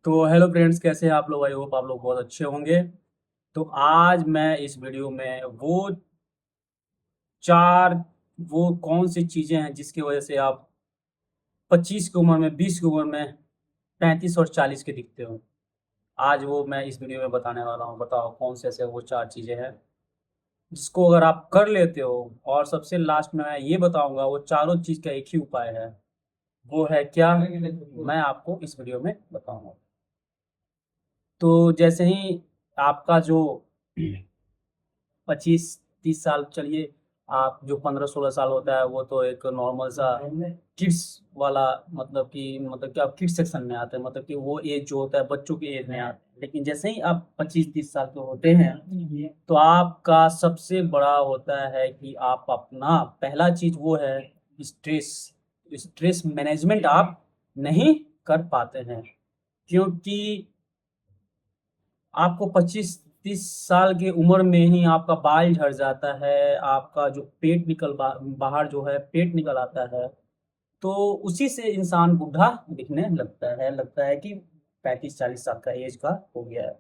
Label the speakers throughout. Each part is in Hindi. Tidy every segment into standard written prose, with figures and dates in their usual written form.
Speaker 1: तो हेलो फ्रेंड्स, कैसे हैं आप लोग। आई होप आप लोग बहुत अच्छे होंगे। तो आज मैं इस वीडियो में चार वो कौन सी चीज़ें हैं जिसकी वजह से आप 25 की उम्र में, 20 की उम्र में, 35 और 40 के दिखते हो। आज वो मैं इस वीडियो में बताने वाला हूँ। बताओ कौन से ऐसे वो चार चीज़ें हैं जिसको अगर आप कर लेते हो। और सबसे लास्ट में मैं ये बताऊंगा वो चारों चीज़ का एक ही उपाय है। वो है क्या, मैं आपको इस वीडियो में बताऊंगा। तो जैसे ही आपका जो 25-30 साल, चलिए आप जो 15-16 साल होता है वो तो एक नॉर्मल सा किड्स वाला, मतलब कि आप किड्स सेक्शन में आते हैं, मतलब कि वो एज जो होता है बच्चों की एज में आते हैं। लेकिन जैसे ही आप 25-30 साल के होते हैं तो आपका सबसे बड़ा होता है कि आप अपना पहला चीज वो है स्ट्रेस। स्ट्रेस मैनेजमेंट आप नहीं कर पाते हैं, क्योंकि आपको 25-30 साल की उम्र में ही आपका बाल झड़ जाता है, आपका जो पेट बाहर जो है पेट निकल आता है। तो उसी से इंसान बूढ़ा दिखने लगता है कि 35-40 साल का एज का हो गया है।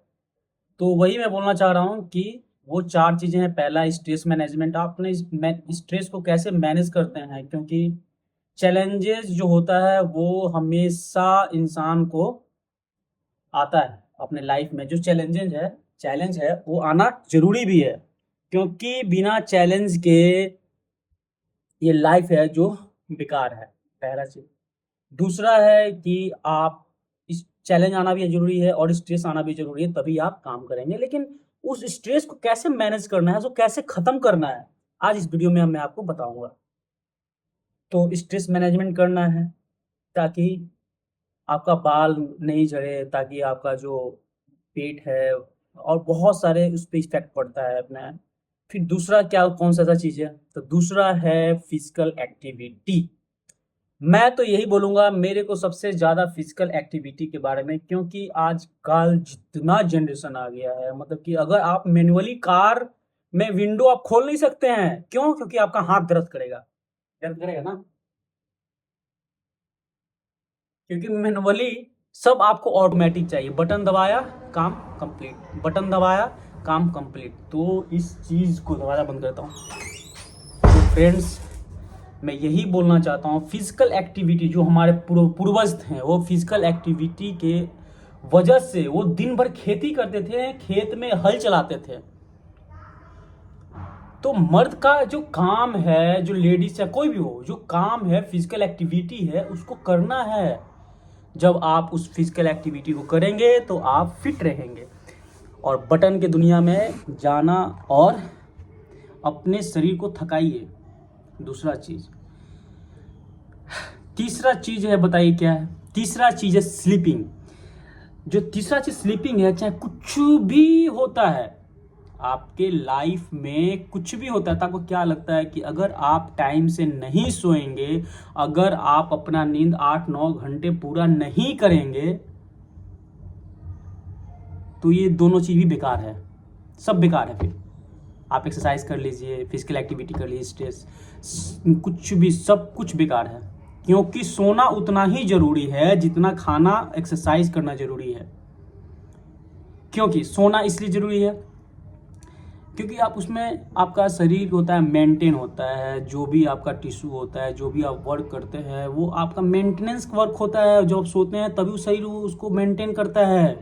Speaker 1: तो वही मैं बोलना चाह रहा हूँ कि वो चार चीज़ें हैं। पहला स्ट्रेस मैनेजमेंट, आप अपने स्ट्रेस को कैसे मैनेज करते हैं, क्योंकि चैलेंजेस जो होता है वो हमेशा इंसान को आता है अपने लाइफ में। जो चैलेंज है वो आना जरूरी भी है, क्योंकि बिना चैलेंज के ये लाइफ है जो बेकार है। पहला चीज। दूसरा है कि आप इस चैलेंज आना भी जरूरी है और स्ट्रेस आना भी जरूरी है, तभी आप काम करेंगे। लेकिन उस स्ट्रेस को कैसे मैनेज करना है, उसको कैसे खत्म करना है, आज इस वीडियो में मैं आपको बताऊंगा। तो स्ट्रेस मैनेजमेंट करना है ताकि आपका बाल नहीं झड़े, ताकि आपका जो पेट है और बहुत सारे उस पर इफेक्ट पड़ता है अपना। फिर दूसरा क्या, कौन सा सा चीज़ है, तो दूसरा है फिजिकल एक्टिविटी। मैं तो यही बोलूँगा मेरे को सबसे ज़्यादा फिजिकल एक्टिविटी के बारे में, क्योंकि आजकल जितना जनरेशन आ गया है, मतलब कि अगर आप मैनुअली कार में विंडो आप खोल नहीं सकते हैं, क्यों? क्योंकि आपका हाथ दर्द करेगा ना, क्योंकि मैनुअली सब आपको ऑटोमेटिक चाहिए। बटन दबाया, काम कंप्लीट, बटन दबाया, काम कंप्लीट। तो इस चीज़ को दोबारा बंद करता हूँ। तो फ्रेंड्स, मैं यही बोलना चाहता हूँ, फिजिकल एक्टिविटी जो हमारे पूर्वज हैं वो फिजिकल एक्टिविटी के वजह से वो दिन भर खेती करते थे, खेत में हल चलाते थे। तो मर्द का जो काम है, जो लेडीज या कोई भी हो, जो काम है फिजिकल एक्टिविटी है, उसको करना है। जब आप उस फिजिकल एक्टिविटी को करेंगे तो आप फिट रहेंगे। और बटन के दुनिया में जाना और अपने शरीर को थकाइए, दूसरा चीज़। तीसरा चीज़ है, बताइए क्या है? तीसरा चीज़ है स्लीपिंग। जो तीसरा चीज़ स्लीपिंग है, चाहे कुछ भी होता है आपके लाइफ में, कुछ भी होता है तो आपको क्या लगता है कि अगर आप टाइम से नहीं सोएंगे, अगर आप अपना नींद 8-9 घंटे पूरा नहीं करेंगे, तो ये दोनों चीज़ भी बेकार है, सब बेकार है। फिर आप एक्सरसाइज कर लीजिए, फिजिकल एक्टिविटी कर लीजिए, स्ट्रेस कुछ भी, सब कुछ बेकार है। क्योंकि सोना उतना ही जरूरी है जितना खाना, एक्सरसाइज करना जरूरी है। क्योंकि सोना इसलिए जरूरी है क्योंकि आप उसमें, आपका शरीर होता है मेंटेन होता है, जो भी आपका टिश्यू होता है, जो भी आप वर्क करते हैं वो आपका मेंटेनेंस वर्क होता है। जब आप सोते हैं तभी शरीर उसको मेंटेन करता है,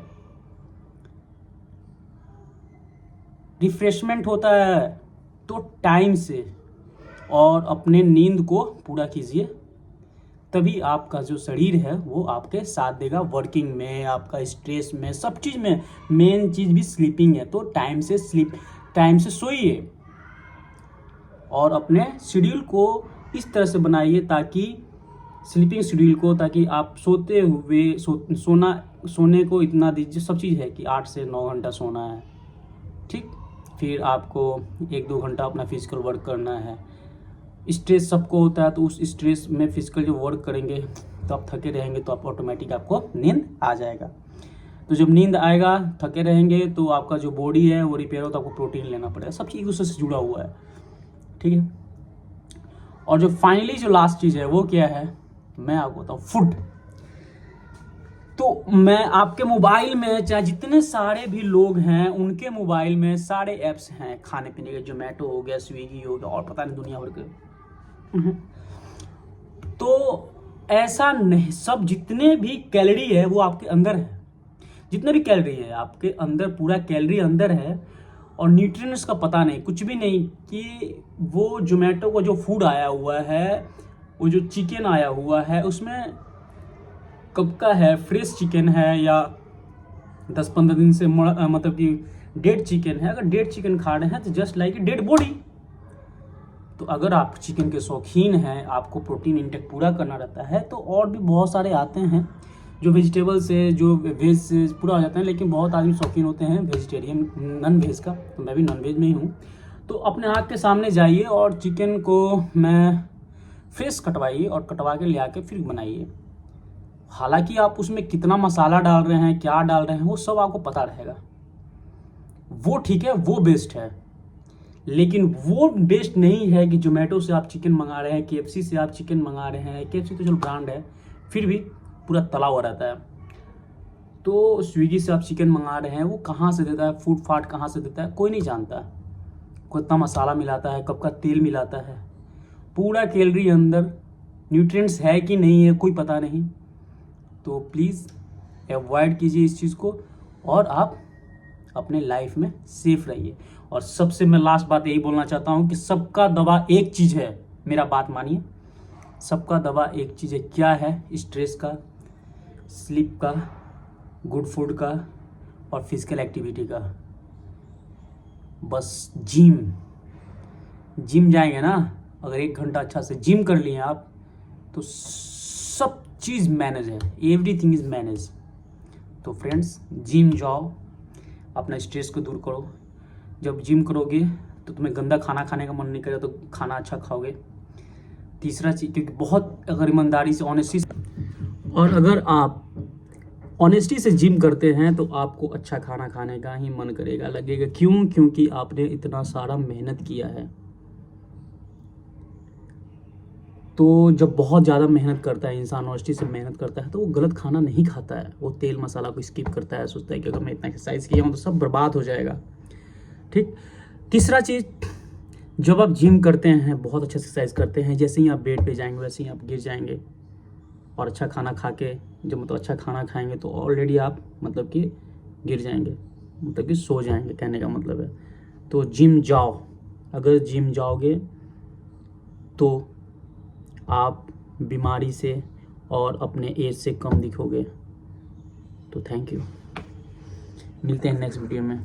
Speaker 1: रिफ्रेशमेंट होता है। तो टाइम से और अपने नींद को पूरा कीजिए, तभी आपका जो शरीर है वो आपके साथ देगा वर्किंग में, आपका स्ट्रेस में, सब चीज़ में। मेन चीज़ भी स्लीपिंग है। तो टाइम से सोइए और अपने शेड्यूल को इस तरह से बनाइए, ताकि स्लीपिंग शेड्यूल को, ताकि आप सोते हुए सोने को इतना दीजिए। सब चीज़ है कि 8 से 9 घंटा सोना है, ठीक। फिर आपको 1-2 घंटा अपना फिजिकल वर्क करना है। स्ट्रेस सबको होता है, तो उस स्ट्रेस में फिजिकल जो वर्क करेंगे तो आप थके रहेंगे, तो आप ऑटोमेटिक आपको नींद आ जाएगा। तो जब नींद आएगा, थके रहेंगे, तो आपका जो बॉडी है वो रिपेयर हो, तो आपको प्रोटीन लेना पड़ेगा। सब चीज़ एक दूसरे से जुड़ा हुआ है, ठीक है। और जो फाइनली जो लास्ट चीज़ है वो क्या है, मैं आपको बताऊँ, फूड। तो मैं आपके मोबाइल में चाहे जितने सारे भी लोग हैं उनके मोबाइल में सारे ऐप्स हैं खाने पीने के, जोमेटो हो गया, स्विगी हो गया और पता नहीं दुनिया भर के। तो ऐसा नहीं, सब जितने भी कैलोरी है वो आपके अंदर है, जितने भी कैलोरी है आपके अंदर, पूरा कैलोरी अंदर है और न्यूट्रिएंट्स का पता नहीं, कुछ भी नहीं कि वो जोमेटो का जो फूड आया हुआ है, वो जो चिकन आया हुआ है उसमें कब का है, फ्रेश चिकन है या 10-15 दिन से मतलब कि डेड चिकन है। अगर डेड चिकन खा रहे हैं तो just like a dead body. तो अगर आप चिकन के शौकीन हैं, आपको प्रोटीन इंटेक पूरा करना रहता है, तो और भी बहुत सारे आते हैं जो वेजिटेबल से, जो वेज से पूरा हो जाते हैं, लेकिन बहुत आदमी शौकीन होते हैं वेजिटेरियन, नॉन वेज का। तो मैं भी नॉन वेज में ही हूँ। तो अपने आँख के सामने जाइए और चिकन को मैं फ्रेश कटवाइए और कटवा के ले आके फिर बनाइए। हालांकि आप उसमें कितना मसाला डाल रहे हैं, क्या डाल रहे हैं, वो सब आपको पता रहेगा, वो ठीक है, वो बेस्ट है। लेकिन वो बेस्ट नहीं है कि जोमेटो से आप चिकन मंगा रहे हैं, केएफसी से आप चिकन मंगा रहे हैं। केएफसी तो चलो ब्रांड है, फिर भी पूरा तला हुआ रहता है। तो स्विगी से आप चिकन मंगा रहे हैं, वो कहाँ से देता है, फूड फाट कहाँ से देता है, कोई नहीं जानता। कितना मसाला मिलाता है, कब का तेल मिलाता है, पूरा कैलोरी अंदर, न्यूट्रिएंट्स है कि नहीं है कोई पता नहीं। तो प्लीज़ अवॉइड कीजिए इस चीज़ को और आप अपने लाइफ में सेफ रहिए। और सबसे मैं लास्ट बात यही बोलना चाहता हूँ कि सबका दवा एक चीज़ है, मेरा बात मानिए, सबका दवा एक चीज़ है। क्या है? स्ट्रेस का, स्लीप का, गुड फूड का और फिजिकल एक्टिविटी का। बस जिम जाएंगे ना, अगर 1 घंटा अच्छा से जिम कर लिए आप तो सब चीज़ मैनेज है, एवरीथिंग इज़ मैनेज। तो फ्रेंड्स, जिम जाओ, अपना स्ट्रेस को दूर करो। जब जिम करोगे तो तुम्हें गंदा खाना खाने का मन नहीं करेगा, तो खाना अच्छा खाओगे। तीसरा चीज़, क्योंकि बहुत अगर ईमानदारी से, ऑनेस्टी से, और अगर आप ऑनेस्टी से जिम करते हैं तो आपको अच्छा खाना खाने का ही मन करेगा, लगेगा। क्यों? क्योंकि आपने इतना सारा मेहनत किया है। तो जब बहुत ज़्यादा मेहनत करता है इंसान, ऑनेस्टी से मेहनत करता है, तो वो गलत खाना नहीं खाता है, वो तेल मसाला को स्किप करता है, सोचता है कि अगर मैं इतना एक्सरसाइज किया हूँ तो सब बर्बाद हो जाएगा। ठीक। तीसरा चीज़, जब आप जिम करते हैं, बहुत अच्छा एक्सरसाइज करते हैं, जैसे ही आप बेड पे जाएंगे वैसे ही आप गिर जाएंगे। और अच्छा खाना खा के, जब मतलब अच्छा खाना खाएंगे तो ऑलरेडी आप मतलब कि गिर जाएंगे, मतलब कि सो जाएंगे, कहने का मतलब है। तो जिम जाओ, अगर जिम जाओगे तो आप बीमारी से और अपने एज से कम दिखोगे। तो थैंक यू, मिलते हैं नेक्स्ट वीडियो में।